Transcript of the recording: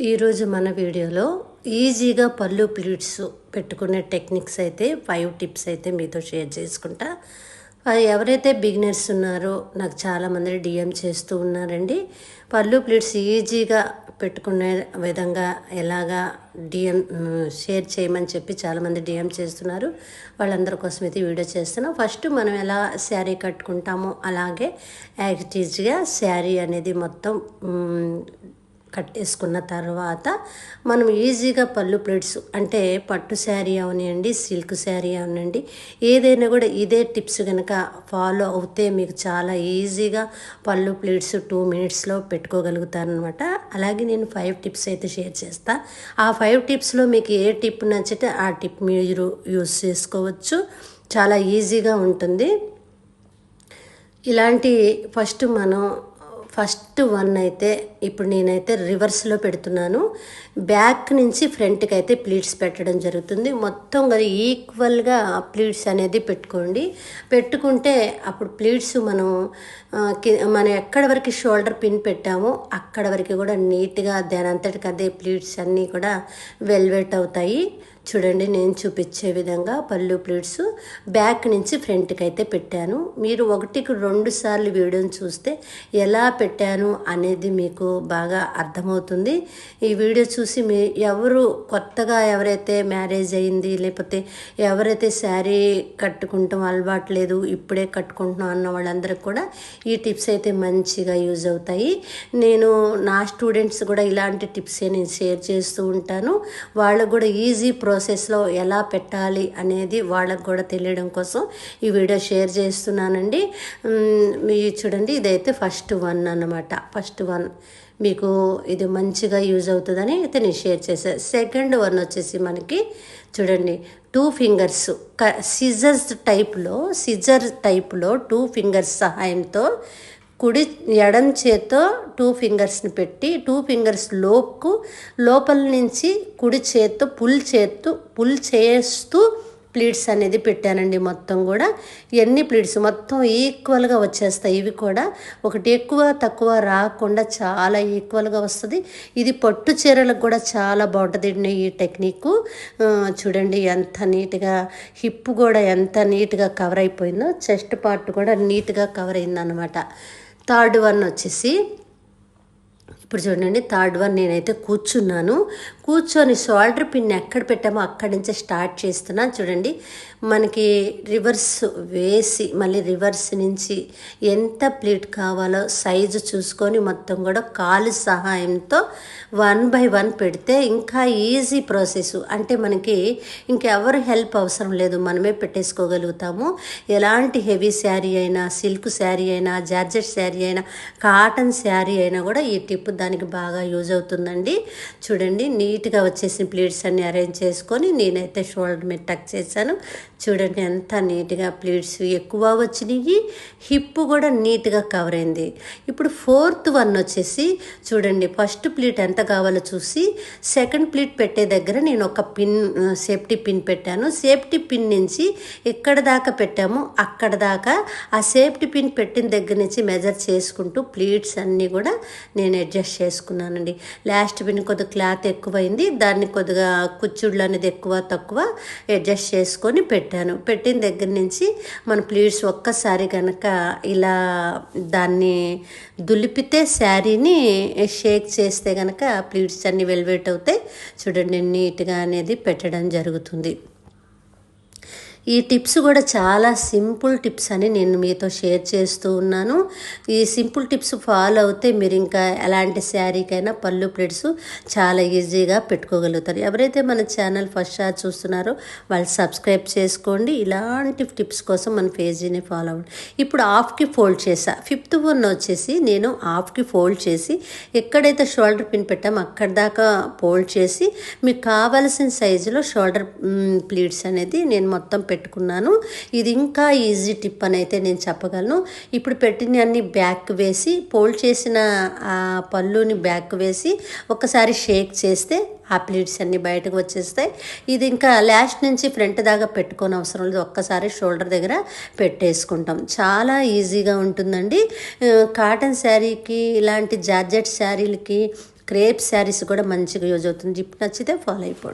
ఈరోజు మన వీడియోలో ఈజీగా పళ్ళు ప్లీట్స్ పెట్టుకునే టెక్నిక్స్ అయితే 5 టిప్స్ అయితే మీతో షేర్ చేసుకుంటా. ఎవరైతే బిగినర్స్ ఉన్నారో నాకు చాలామంది డిఎం చేస్తూ ఉన్నారండి. పళ్ళు ప్లీట్స్ ఈజీగా పెట్టుకునే విధంగా ఎలాగా డిఎం షేర్ చేయమని చెప్పి చాలామంది డిఎం చేస్తున్నారు. వాళ్ళందరి కోసం అయితే వీడియో చేస్తున్నాం. ఫస్ట్ మనం ఎలా శారీ కట్టుకుంటామో అలాగే యాక్టీజ్గా శారీ అనేది మొత్తం కట్టేసుకున్న తర్వాత మనం ఈజీగా పళ్ళు ప్లీట్స్ అంటే పట్టు శారీ అవనండి, సిల్క్ శారీ అవనండి, ఏదైనా కూడా ఇదే టిప్స్ కనుక ఫాలో అవుతే మీకు చాలా ఈజీగా పళ్ళు ప్లీట్స్ 2 మినిట్స్లో పెట్టుకోగలుగుతారనమాట. అలాగే నేను 5 టిప్స్ అయితే షేర్ చేస్తాను. ఆ 5 టిప్స్లో మీకు ఏ టిప్ నచ్చితే ఆ టిప్ మీరు యూస్ చేసుకోవచ్చు. చాలా ఈజీగా ఉంటుంది. ఇలాంటి ఫస్ట్ వన్ అయితే ఇప్పుడు నేనైతే రివర్స్లో పెడుతున్నాను. బ్యాక్ నుంచి ఫ్రంట్కి అయితే ప్లీట్స్ పెట్టడం జరుగుతుంది. మొత్తం కదా ఈక్వల్గా ప్లీట్స్ అనేది పెట్టుకుంటే అప్పుడు ప్లీట్స్ మనం ఎక్కడ వరకు షోల్డర్ పిన్ పెట్టామో అక్కడ వరకు కూడా నీట్గా దానంతటికి అదే ప్లీట్స్ అన్నీ కూడా వెల్వెట్ అవుతాయి. చూడండి, నేను చూపించే విధంగా పళ్ళు ప్లీట్స్ బ్యాక్ నుంచి ఫ్రంట్కి అయితే పెట్టాను. మీరు 1కి 2 సార్లు వీడియోని చూస్తే ఎలా పెట్టాను అనేది మీకు బాగా అర్థమవుతుంది. ఈ వీడియో చూసి కొత్తగా ఎవరైతే మ్యారేజ్ అయింది, లేకపోతే ఎవరైతే శారీ కట్టుకుంటాం అలవాట్లేదు, ఇప్పుడే కట్టుకుంటున్నాం అన్న వాళ్ళందరికీ కూడా ఈ టిప్స్ అయితే మంచిగా యూజ్ అవుతాయి. నా స్టూడెంట్స్ కూడా ఇలాంటి టిప్సే నేను షేర్ చేస్తూ ఉంటాను. వాళ్ళకు కూడా ఈజీ ప్రాసెస్లో ఎలా పెట్టాలి అనేది వాళ్ళకు కూడా తెలియడం కోసం ఈ వీడియో షేర్ చేస్తున్నానండి. మీరు చూడండి, ఇదైతే ఫస్ట్ వన్ అన్నమాట. ఫస్ట్ వన్ మీకు ఇది మంచిగా యూజ్ అవుతుందని అయితే నేను షేర్ చేశాను. సెకండ్ వన్ వచ్చేసి మనకి చూడండి, 2 ఫింగర్స్ సిజర్ టైప్లో 2 ఫింగర్స్ సహాయంతో ఎడం చేత్తో 2 ఫింగర్స్ని పెట్టి 2 ఫింగర్స్ లోపల నుంచి కుడి చేత్తో పుల్ చేస్తూ ప్లీట్స్ అనేది పెట్టానండి. మొత్తం కూడా ఎన్ని ప్లీట్స్ మొత్తం ఈక్వల్గా వచ్చేస్తాయి. ఇవి కూడా ఒకటి ఎక్కువ తక్కువ రాకుండా చాలా ఈక్వల్గా వస్తుంది. ఇది పట్టు చీరలకు కూడా చాలా బాగుంటుంది ఈ టెక్నిక్. చూడండి ఎంత నీట్గా, హిప్ కూడా ఎంత నీట్గా కవర్ అయిపోయిందో, చెస్ట్ పార్ట్ కూడా నీట్గా కవర్ అయిందన్నమాట. థర్డ్ వన్ వచ్చేసి ఇప్పుడు చూడండి, థర్డ్ వన్ నేనైతే కూర్చొని షోల్డర్ పిన్ ఎక్కడ పెట్టామో అక్కడి నుంచే స్టార్ట్ చేస్తున్నాను. చూడండి, మనకి రివర్స్ వేసి మళ్ళీ రివర్స్ నుంచి ఎంత ప్లీట్ కావాలో సైజు చూసుకొని మొత్తం కూడా కాలు సహాయంతో 1 by 1 పెడితే ఇంకా ఈజీ ప్రాసెస్. అంటే మనకి ఇంకెవరు హెల్ప్ అవసరం లేదు, మనమే పెట్టేసుకోగలుగుతాము. ఎలాంటి హెవీ శారీ అయినా, సిల్క్ శారీ అయినా, జార్జెట్ శారీ అయినా, కాటన్ శారీ అయినా కూడా ఈ టిప్ దానికి బాగా యూజ్ అవుతుందండి. చూడండి, నీట్గా వచ్చేసిన ప్లీట్స్ అన్ని అరేంజ్ చేసుకొని నేనైతే షోల్డర్ మీద టక్ చేశాను. చూడండి ఎంత నీట్గా ప్లీట్స్ ఎక్కువ వచ్చినాయి, హిప్ కూడా నీట్గా కవర్ అయింది. ఇప్పుడు ఫోర్త్ వన్ వచ్చేసి చూడండి, ఫస్ట్ ప్లీట్ ఎంత కావాలో చూసి సెకండ్ ప్లీట్ పెట్టే దగ్గర నేను ఒక సేఫ్టీ పిన్ పెట్టాను. సేఫ్టీ పిన్ నుంచి ఎక్కడ దాకా పెట్టామో అక్కడ దాకా ఆ సేఫ్టీ పిన్ పెట్టిన దగ్గర నుంచి మెజర్ చేసుకుంటూ ప్లీట్స్ అన్నీ కూడా నేను అడ్జస్ట్ చేసుకున్నానండి. లాస్ట్ పిన్ కొద్దిగా క్లాత్ ఎక్కువైంది, దాన్ని కొద్దిగా కుచ్చుళ్ళు అనేది ఎక్కువ తక్కువ అడ్జస్ట్ చేసుకొని పెట్టిన దగ్గర నుంచి మన ప్లీట్స్ ఒక్కసారి కనుక ఇలా దాన్ని దులిపితే శారీని షేక్ చేస్తే కనుక ప్లీట్స్ అన్నీ వెల్వెట్ అవుతాయి. చూడండి, నీట్గా అనేది పెట్టడం జరుగుతుంది. ఈ టిప్స్ కూడా చాలా సింపుల్ టిప్స్ అని నేను మీతో షేర్ చేస్తూ ఉన్నాను. ఈ సింపుల్ టిప్స్ ఫాలో అవుతే మీరు ఇంకా ఎలాంటి శారీకైనా పళ్ళు ప్లీట్స్ చాలా ఈజీగా పెట్టుకోగలుగుతారు. ఎవరైతే మన ఛానల్ ఫస్ట్ సారి చూస్తున్నారో వాళ్ళు సబ్స్క్రైబ్ చేసుకోండి. ఇలాంటి టిప్స్ కోసం మన పేజీని ఫాలో అవ్వండి. ఇప్పుడు హాఫ్కి ఫోల్డ్ చేసా. ఫిఫ్త్ వన్ వచ్చేసి నేను హాఫ్కి ఫోల్డ్ చేసి ఎక్కడైతే షోల్డర్ పిన్ పెట్టామో అక్కడ దాకా ఫోల్డ్ చేసి మీకు కావాల్సిన సైజులో షోల్డర్ ప్లీట్స్ అనేది నేను మొత్తం పెట్టుకున్నాను. ఇది ఇంకా ఈజీ టిప్ అని అయితే నేను చెప్పగలను. ఇప్పుడు పెట్టిన అన్ని బ్యాక్ వేసి ఫోల్డ్ చేసిన ఆ పళ్ళుని బ్యాక్ వేసి ఒక్కసారి షేక్ చేస్తే ఆ ప్లీట్స్ అన్నీ బయటకు వచ్చేస్తాయి. ఇది ఇంకా లాస్ట్ నుంచి ఫ్రంట్ దాకా పెట్టుకోని అవసరం లేదు, ఒక్కసారి షోల్డర్ దగ్గర పెట్టేసుకుంటాం. చాలా ఈజీగా ఉంటుందండి. కాటన్ శారీకి, ఇలాంటి జార్జెట్ శారీలకి, క్రేప్ శారీస్ కూడా మంచిగా యూజ్ అవుతుంది. జిప్ నచ్చితే ఫాలో అయిపోండి.